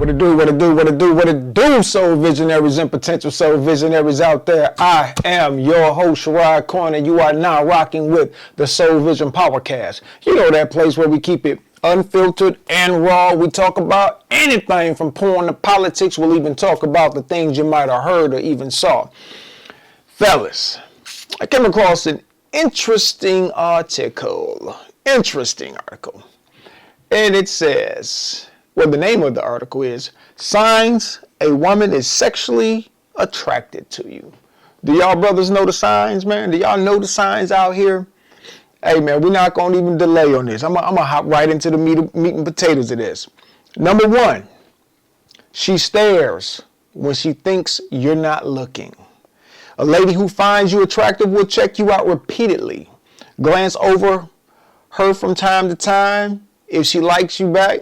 What it do, what it do, what it do, what it do, soul visionaries and potential soul visionaries out there. I am your host, Sherrod Corner. You are now rocking with the Soul Vision Powercast. You know that place where we keep it unfiltered and raw. We talk about anything from porn to politics. We'll even talk about the things you might have heard or even saw. Fellas, I came across an interesting article. And it says, well, the name of the article is Signs a Woman is Sexually Attracted to You. Do y'all brothers know the signs, man? Do y'all know the signs out here? Hey, man, we're not going to even delay on this. I'm going to hop right into the meat and potatoes of this. Number one, she stares when she thinks you're not looking. A lady who finds you attractive will check you out repeatedly, glance over her from time to time. If she likes you back,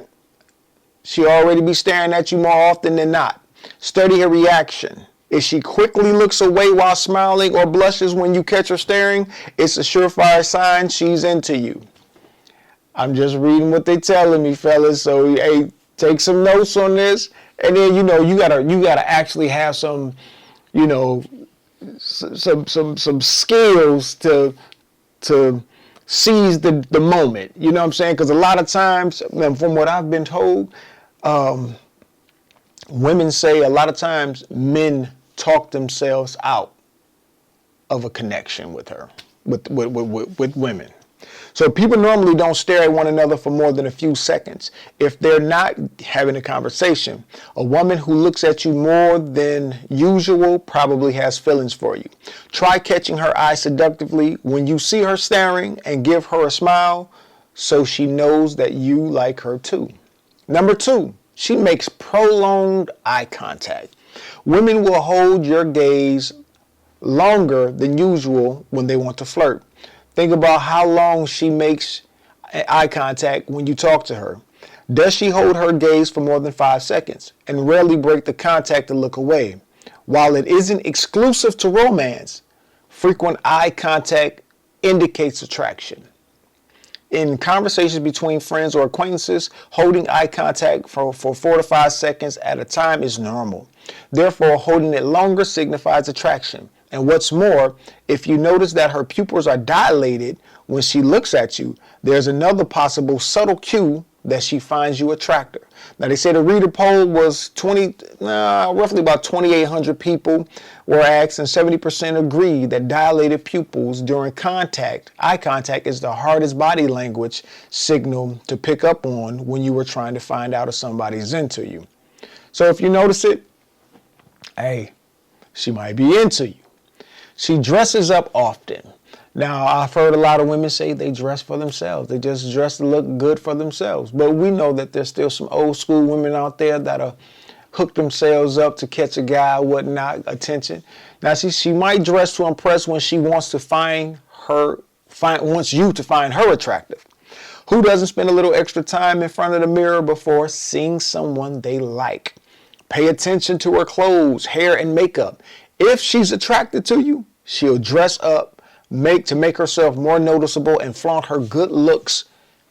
she'll already be staring at you more often than not. Study her reaction. If she quickly looks away while smiling or blushes when you catch her staring, it's a surefire sign she's into you. I'm just reading what they're telling me, fellas. So, hey, take some notes on this. And then, you gotta actually have some, some skills to seize the moment. You know what I'm saying? Because a lot of times, from what I've been told, women say a lot of times men talk themselves out of a connection with women. So people normally don't stare at one another for more than a few seconds. If they're not having a conversation, a woman who looks at you more than usual probably has feelings for you. Try catching her eye seductively when you see her staring and give her a smile so she knows that you like her too. Number two, she makes prolonged eye contact. Women will hold your gaze longer than usual when they want to flirt. Think about how long she makes eye contact when you talk to her. Does she hold her gaze for more than 5 seconds and rarely break the contact to look away? While it isn't exclusive to romance, frequent eye contact indicates attraction. In conversations between friends or acquaintances, holding eye contact for 4 to 5 seconds at a time is normal. Therefore, holding it longer signifies attraction. And what's more, if you notice that her pupils are dilated when she looks at you, there's another possible subtle cue that she finds you attractive. Now, they say the reader poll was roughly about 2,800 people were asked, and 70% agreed that dilated pupils during eye contact is the hardest body language signal to pick up on when you were trying to find out if somebody's into you. So if you notice it, hey, she might be into you. She dresses up often. Now, I've heard a lot of women say they dress for themselves. They just dress to look good for themselves. But we know that there's still some old school women out there that'll hook themselves up to catch a guy, whatnot, attention. Now, she might dress to impress when she wants you to find her attractive. Who doesn't spend a little extra time in front of the mirror before seeing someone they like? Pay attention to her clothes, hair, and makeup. If she's attracted to you, she'll dress up to make herself more noticeable and flaunt her good looks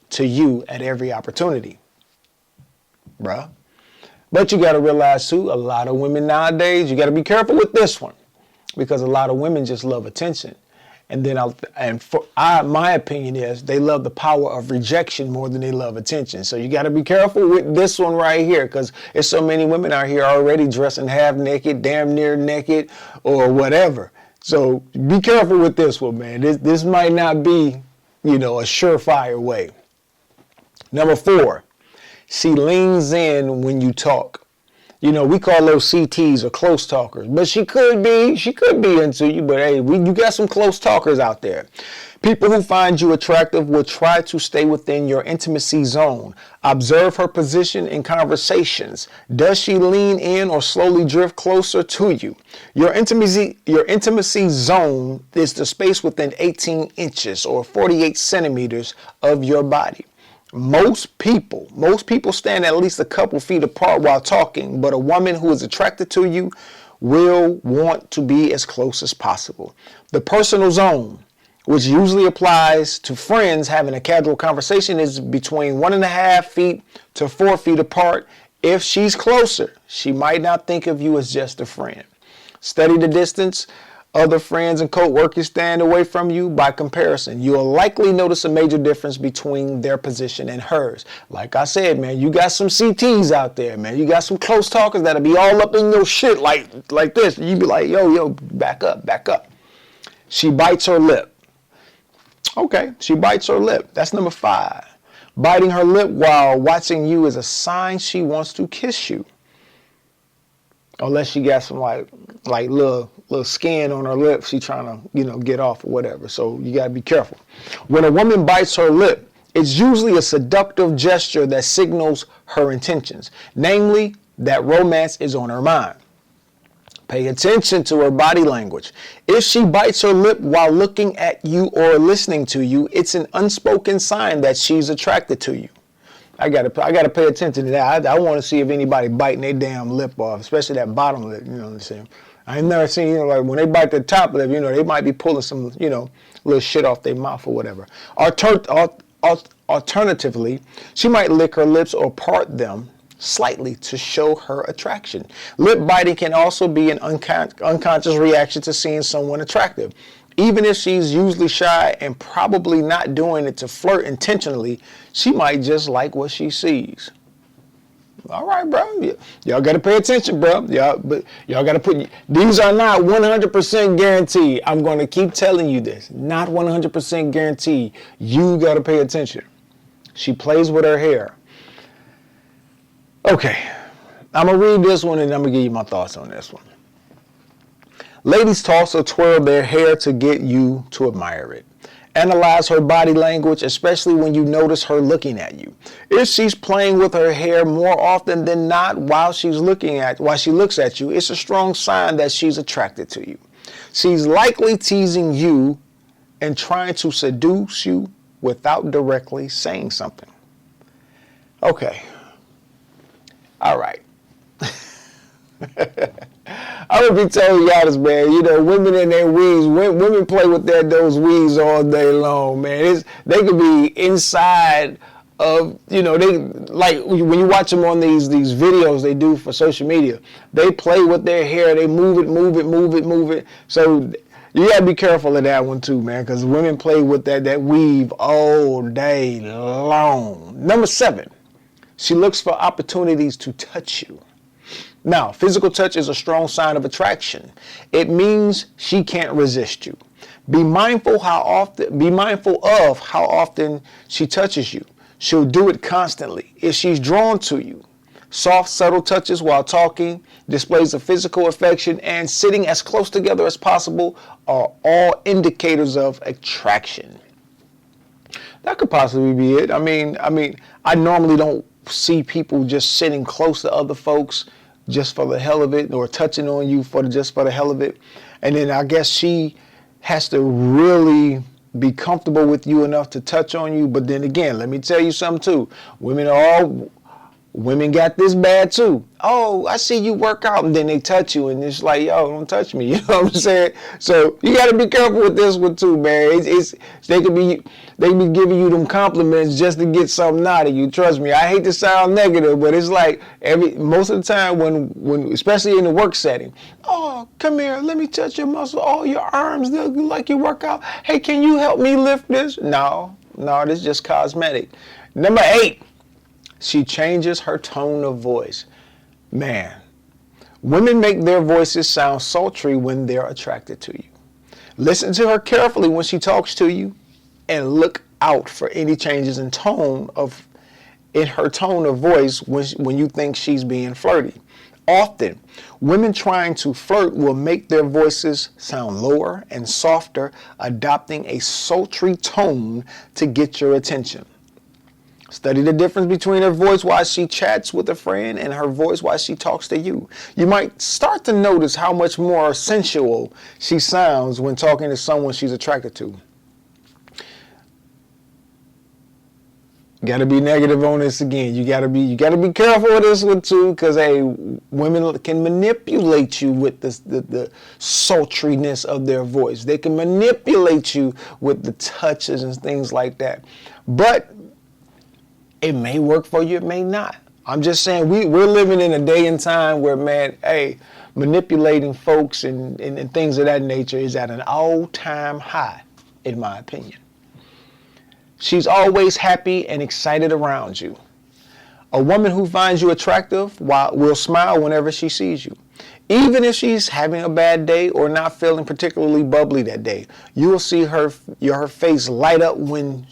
to you at every opportunity. Bruh. But you got to realize too, a lot of women nowadays, you got to be careful with this one, because a lot of women just love attention. And then my opinion is they love the power of rejection more than they love attention. So you got to be careful with this one right here, because there's so many women out here already dressing half naked, damn near naked, or whatever. So be careful with this one, man. This might not be, a surefire way. Number 4, she leans in when you talk. We call those CTs or close talkers, but she could be into you, but hey, you got some close talkers out there. People who find you attractive will try to stay within your intimacy zone. Observe her position in conversations. Does she lean in or slowly drift closer to you? Your intimacy zone is the space within 18 inches or 48 centimeters of your body. Most people stand at least a couple feet apart while talking, but a woman who is attracted to you will want to be as close as possible. The personal zone, which usually applies to friends having a casual conversation, is between 1.5 feet to 4 feet apart If she's closer, she might not think of you as just a friend. Study the distance other friends and co-workers stand away from you. By comparison, you'll likely notice a major difference between their position and hers. Like I said, man, you got some CTs out there, man. You got some close talkers that'll be all up in your shit like this. You be like, yo, back up, back up. She bites her lip. Okay, she bites her lip. That's number 5. Biting her lip while watching you is a sign she wants to kiss you. Unless she got some like little skin on her lip, she trying to, get off or whatever. So you gotta be careful. When a woman bites her lip, it's usually a seductive gesture that signals her intentions, namely that romance is on her mind. Pay attention to her body language. If she bites her lip while looking at you or listening to you, it's an unspoken sign that she's attracted to you. I gotta pay attention to that. I want to see if anybody biting their damn lip off, especially that bottom lip. You know what I'm saying? I ain't never seen, like when they bite the top lip, they might be pulling some, little shit off their mouth or whatever. Alternatively, she might lick her lips or part them slightly to show her attraction. Lip biting can also be an unconscious reaction to seeing someone attractive. Even if she's usually shy and probably not doing it to flirt intentionally, she might just like what she sees. All right, bro. Y'all got to pay attention, bro. Y'all got to put, these are not 100% guaranteed. I'm going to keep telling you this. Not 100% guaranteed. You got to pay attention. She plays with her hair. Okay. I'm going to read this one and I'm going to give you my thoughts on this one. Ladies toss or twirl their hair to get you to admire it. Analyze her body language, especially when you notice her looking at you. If she's playing with her hair more often than not while she looks at you, it's a strong sign that she's attracted to you. She's likely teasing you and trying to seduce you without directly saying something. Okay. All right. I'm gonna be telling y'all this, man. Women in their weaves, women play with those weaves all day long, man. They could be inside of, they like when you watch them on these videos they do for social media. They play with their hair, they move it. So you gotta be careful of that one too, man, because women play with that weave all day long. Number 7, she looks for opportunities to touch you. Now, physical touch is a strong sign of attraction. It means she can't resist you. Be mindful of how often she touches you. She'll do it constantly. If she's drawn to you, soft, subtle touches while talking, displays of physical affection, and sitting as close together as possible are all indicators of attraction. That could possibly be it. I mean, I normally don't see people just sitting close to other folks just for the hell of it, or touching on you just for the hell of it. And then I guess she has to really be comfortable with you enough to touch on you. But then again, let me tell you something too. Women got this bad too. Oh, I see you work out, and then they touch you, and it's like, yo, don't touch me. You know what I'm saying? So you got to be careful with this one too, man. They could be giving you them compliments just to get something out of you. Trust me, I hate to sound negative, but it's like most of the time when especially in the work setting, oh, come here, let me touch your muscle. Oh, your arms look like you work out. Hey, can you help me lift this? No, this is just cosmetic. Number 8. She changes her tone of voice. Man, women make their voices sound sultry when they're attracted to you. Listen to her carefully when she talks to you, and look out for any changes in her tone of voice when you think she's being flirty. Often, women trying to flirt will make their voices sound lower and softer, adopting a sultry tone to get your attention. Study the difference between her voice while she chats with a friend and her voice while she talks to you. You might start to notice how much more sensual she sounds when talking to someone she's attracted to. Got to be negative on this again. You got to be careful with this one too, because women can manipulate you with the sultriness of their voice. They can manipulate you with the touches and things like that. But it may work for you, it may not. I'm just saying we're living in a day and time where, man, hey, manipulating folks and things of that nature is at an all-time high, in my opinion. She's always happy and excited around you. A woman who finds you attractive will smile whenever she sees you. Even if she's having a bad day or not feeling particularly bubbly that day, you will see her face light up when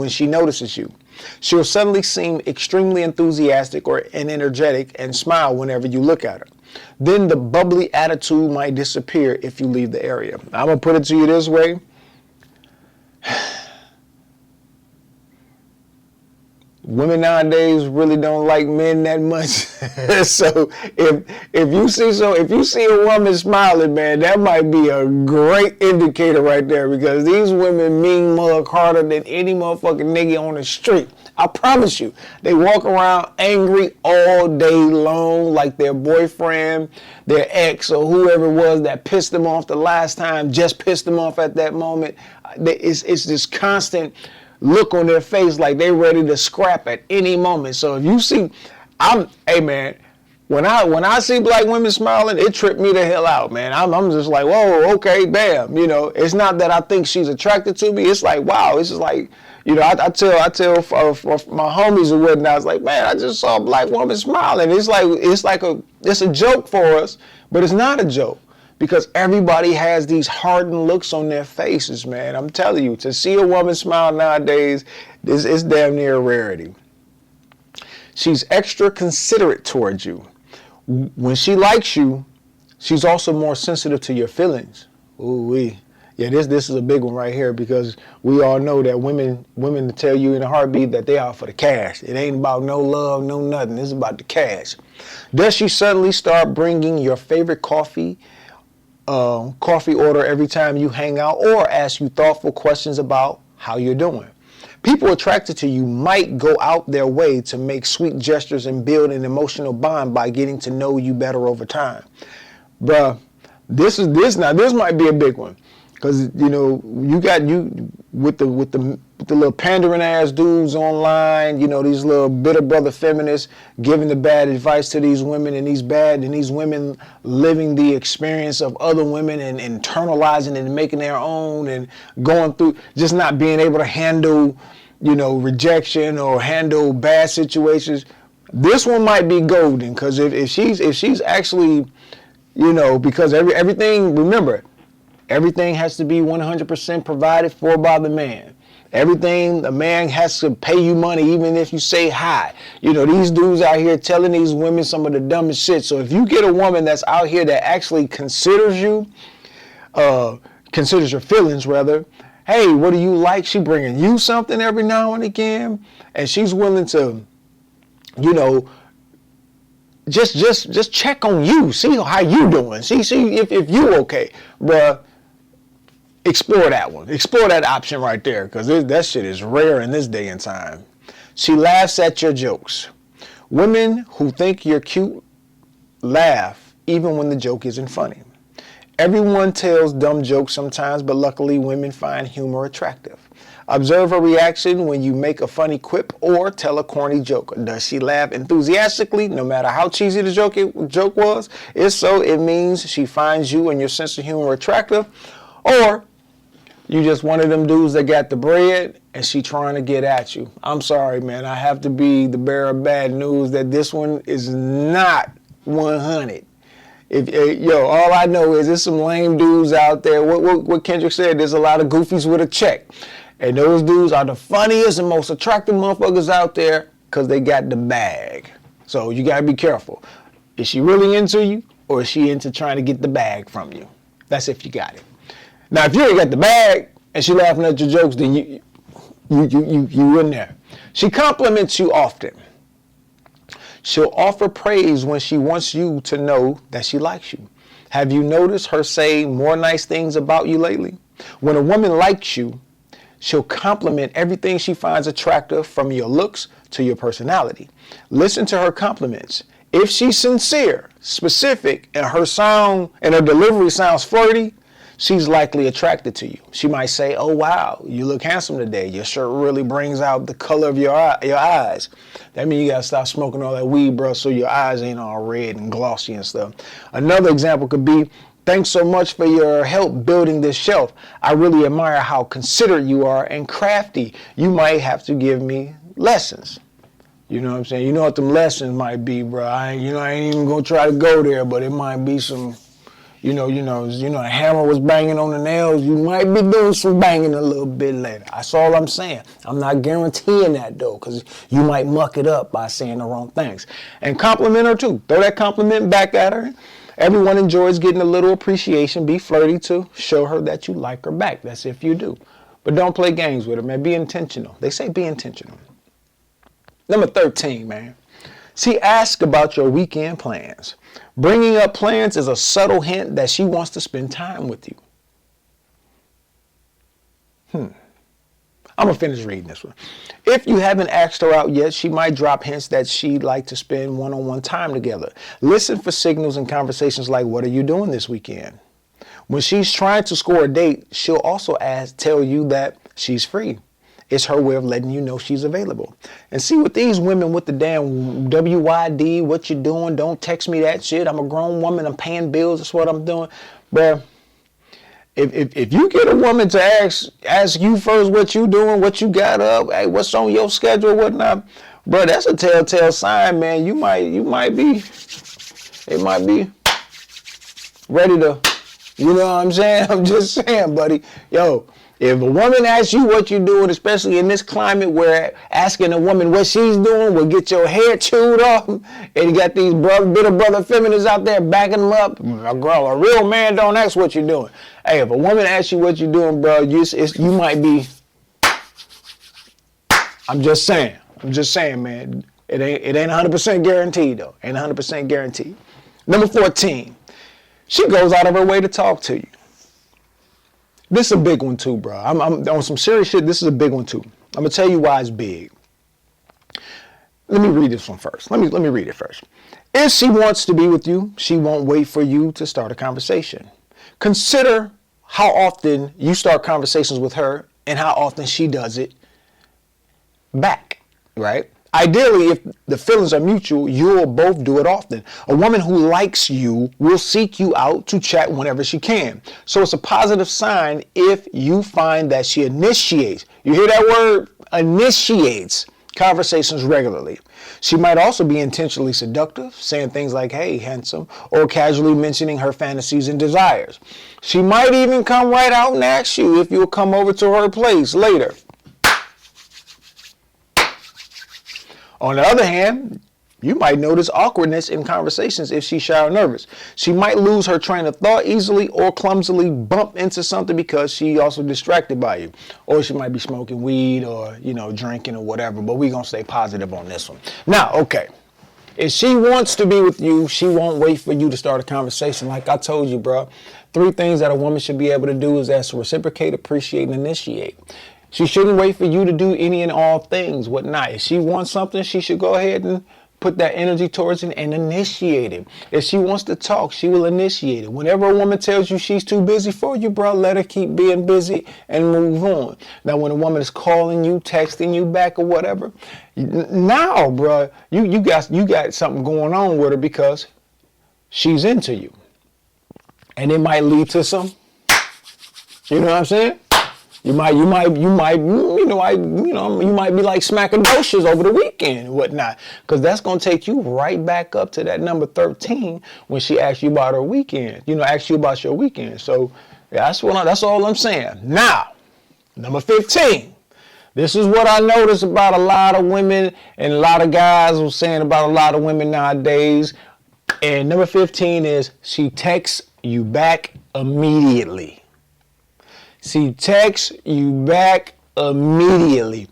she notices you. She'll suddenly seem extremely enthusiastic and energetic and smile whenever you look at her. Then the bubbly attitude might disappear if you leave the area. I'm going to put it to you this way. Women nowadays really don't like men that much. So if you see a woman smiling, man, that might be a great indicator right there, because these women mean mug harder than any motherfucking nigga on the street. I promise you. They walk around angry all day long, like their boyfriend, their ex, or whoever it was that pissed them off the last time just pissed them off at that moment. It's this constant look on their face like they're ready to scrap at any moment. So if you see, hey man, when I see black women smiling, it tripped me the hell out, man. I'm just like, whoa, okay, bam. You know, it's not that I think she's attracted to me. It's like, wow, it's just like, you know, I tell my homies and whatnot, I was like, man, I just saw a black woman smiling. It's a joke for us, but it's not a joke. Because everybody has these hardened looks on their faces, man. I'm telling you, to see a woman smile nowadays, it's damn near a rarity. She's extra considerate towards you. When she likes you, she's also more sensitive to your feelings. Ooh-wee. Yeah, this is a big one right here, because we all know that women tell you in a heartbeat that they are for the cash. It ain't about no love, no nothing. It's about the cash. Does she suddenly start bringing your favorite coffee order every time you hang out, or ask you thoughtful questions about how you're doing? People attracted to you might go out their way to make sweet gestures and build an emotional bond by getting to know you better over time. Bruh, this might be a big one. Because, you know, you with the little pandering ass dudes online, you know, these little bitter brother feminists giving the bad advice to these women, and these women living the experience of other women and internalizing it and making their own, and going through just not being able to handle, you know, rejection or handle bad situations. This one might be golden, because if she's actually, you know, because everything, remember, everything has to be 100% provided for by the man. Everything, the man has to pay you money even if you say hi. You know, these dudes out here telling these women some of the dumbest shit. So if you get a woman that's out here that actually considers you, considers your feelings rather, hey, what do you like? She bringing you something every now and again, and she's willing to, you know, just check on you, see how you doing, see if you okay, bruh. Explore that one. Explore that option right there, because that shit is rare in this day and time. She laughs at your jokes. Women who think you're cute laugh even when the joke isn't funny. Everyone tells dumb jokes sometimes, but luckily women find humor attractive. Observe her reaction when you make a funny quip or tell a corny joke. Does she laugh enthusiastically no matter how cheesy the joke was? If so, it means she finds you and your sense of humor attractive. Or you just one of them dudes that got the bread and she trying to get at you. I'm sorry, man. I have to be the bearer of bad news that this one is not 100. All I know is there's some lame dudes out there. What Kendrick said, there's a lot of goofies with a check. And those dudes are the funniest and most attractive motherfuckers out there because they got the bag. So you got to be careful. Is she really into you, or is she into trying to get the bag from you? That's if you got it. Now, if you ain't got the bag and she laughing at your jokes, then you in there. She compliments you often. She'll offer praise when she wants you to know that she likes you. Have you noticed her say more nice things about you lately? When a woman likes you, she'll compliment everything she finds attractive, from your looks to your personality. Listen to her compliments. If she's sincere, specific, and her delivery sounds flirty, she's likely attracted to you. She might say, oh, wow, you look handsome today. Your shirt really brings out the color of your eyes. That means you got to stop smoking all that weed, bro, so your eyes ain't all red and glossy and stuff. Another example could be, thanks so much for your help building this shelf. I really admire how considerate you are and crafty. You might have to give me lessons. You know what I'm saying? You know what them lessons might be, bro. I ain't even gonna try to go there, but it might be some, a hammer was banging on the nails. You might be doing some banging a little bit later. That's all I'm saying. I'm not guaranteeing that though, because you might muck it up by saying the wrong things. And compliment her too. Throw that compliment back at her. Everyone enjoys getting a little appreciation. Be flirty to show her that you like her back. That's if you do. But don't play games with her, man. Be intentional. They say be intentional. Number 13, man. She asks about your weekend plans. Bringing up plans is a subtle hint that she wants to spend time with you. I'm going to finish reading this one. If you haven't asked her out yet, she might drop hints that she'd like to spend one-on-one time together. Listen for signals in conversations like, what are you doing this weekend? When she's trying to score a date, she'll also tell you that she's free. It's her way of letting you know she's available. And see, with these women with the damn WYD, what you doing? Don't text me that shit. I'm a grown woman. I'm paying bills. That's what I'm doing. Bruh, if you get a woman to ask you first what you doing, what you got up, hey, what's on your schedule, whatnot, bro, that's a telltale sign, man. It might be ready to, you know what I'm saying? I'm just saying, buddy. Yo, if a woman asks you what you're doing, especially in this climate where asking a woman what she's doing will get your hair chewed off, and you got these bitter brother feminists out there backing them up, a real man don't ask what you're doing. Hey, if a woman asks you what you're doing, bro, you might be, I'm just saying, man. It ain't 100% guaranteed, though. Ain't 100% guaranteed. Number 14, she goes out of her way to talk to you. This is a big one too, bro. I'm on some serious shit. This is a big one too. I'm gonna tell you why it's big. Let me read this one first. Let me read it first. If she wants to be with you, she won't wait for you to start a conversation. Consider how often you start conversations with her and how often she does it back, right? Ideally, if the feelings are mutual, you'll both do it often. A woman who likes you will seek you out to chat whenever she can. So it's a positive sign if you find that she initiates, you hear that word, initiates conversations regularly. She might also be intentionally seductive, saying things like, hey, handsome, or casually mentioning her fantasies and desires. She might even come right out and ask you if you'll come over to her place later. On the other hand, you might notice awkwardness in conversations if she's shy or nervous. She might lose her train of thought easily or clumsily bump into something because she's also distracted by you. Or she might be smoking weed or, drinking or whatever, but we're going to stay positive on this one. Now, okay, if she wants to be with you, she won't wait for you to start a conversation. Like I told you, bro, 3 things that a woman should be able to do is ask, reciprocate, appreciate, and initiate. She shouldn't wait for you to do any and all things, whatnot. If she wants something, she should go ahead and put that energy towards it and initiate it. If she wants to talk, she will initiate it. Whenever a woman tells you she's too busy for you, bro, let her keep being busy and move on. Now, when a woman is calling you, texting you back or whatever, now, bro, you got something going on with her because she's into you. And it might lead to some, you know what I'm saying? You might be like smackadocious over the weekend and whatnot, because that's going to take you right back up to that number 13 when she asks you about her weekend, asks you about your weekend. So that's all I'm saying. Now, number 15. This is what I notice about a lot of women and a lot of guys are saying about a lot of women nowadays. And number 15 is she texts you back immediately. She texts you back immediately.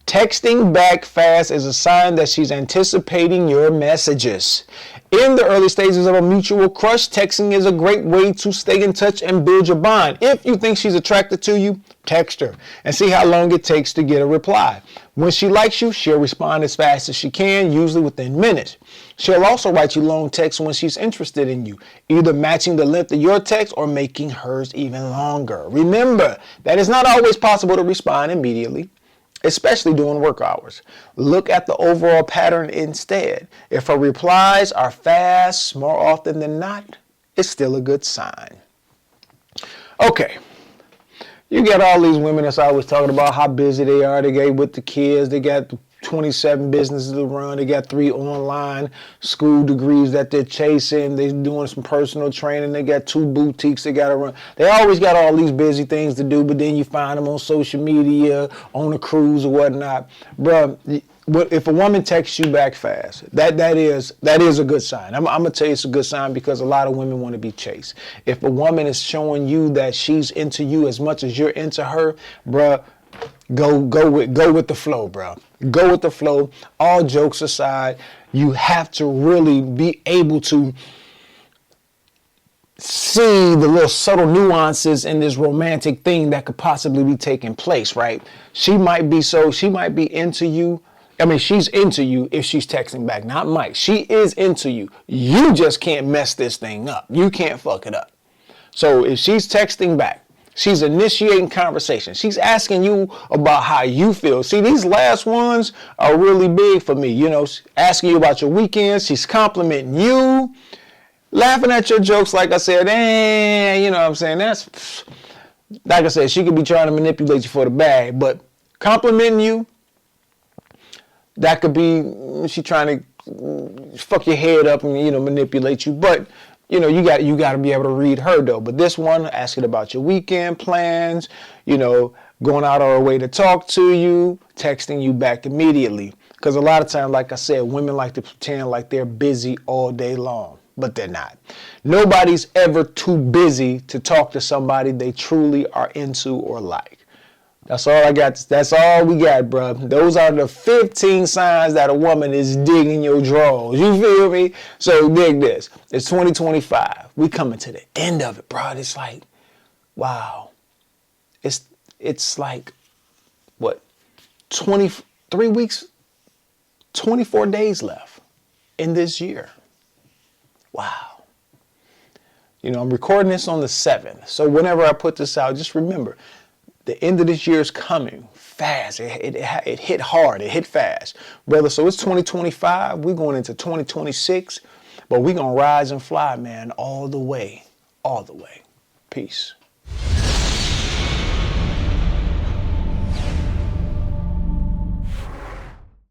Texting back fast is a sign that she's anticipating your messages. In the early stages of a mutual crush, texting is a great way to stay in touch and build your bond. If you think she's attracted to you, text her and see how long it takes to get a reply. When she likes you, she'll respond as fast as she can, usually within minutes. She'll also write you long texts when she's interested in you, either matching the length of your text or making hers even longer. Remember that it's not always possible to respond immediately, especially during work hours. Look at the overall pattern instead. If her replies are fast more often than not, it's still a good sign. Okay. You get all these women that's always talking about how busy they are. They get with the kids. They got 27 businesses to run. They got 3 online school degrees that they're chasing. They're doing some personal training. They got 2 boutiques they got to run. They always got all these busy things to do, but then you find them on social media, on a cruise or whatnot. Bruh, if a woman texts you back fast, that is a good sign. I'm going to tell you it's a good sign because a lot of women want to be chased. If a woman is showing you that she's into you as much as you're into her, bruh, go with the flow, bro. Go with the flow. All jokes aside, you have to really be able to see the little subtle nuances in this romantic thing that could possibly be taking place, right? She might be into you. I mean, she's into you if she's texting back, not Mike. She is into you. You just can't mess this thing up. You can't fuck it up. So if she's texting back, she's initiating conversation. She's asking you about how you feel. See, these last ones are really big for me. You know, asking you about your weekends. She's complimenting you, laughing at your jokes. Like I said, you know what I'm saying? That's, like I said, she could be trying to manipulate you for the bag, but complimenting you, that could be she trying to fuck your head up and, you know, manipulate you. But, you know, you got to be able to read her, though. But this one, asking about your weekend plans, you know, going out of her way to talk to you, texting you back immediately. Because a lot of times, like I said, women like to pretend like they're busy all day long, but they're not. Nobody's ever too busy to talk to somebody they truly are into or like. That's all I got. That's all we got, bro. Those are the 15 signs that a woman is digging your drawers. You feel me? So dig this. It's 2025. We coming to the end of it, bro. It's like, wow. It's like, what, 23 weeks, 24 days left in this year. Wow. You know, I'm recording this on the 7th. So whenever I put this out, just remember, the end of this year is coming fast. It hit hard. It hit fast, brother. So it's 2025. We're going into 2026, but we're going to rise and fly, man, all the way. All the way. Peace.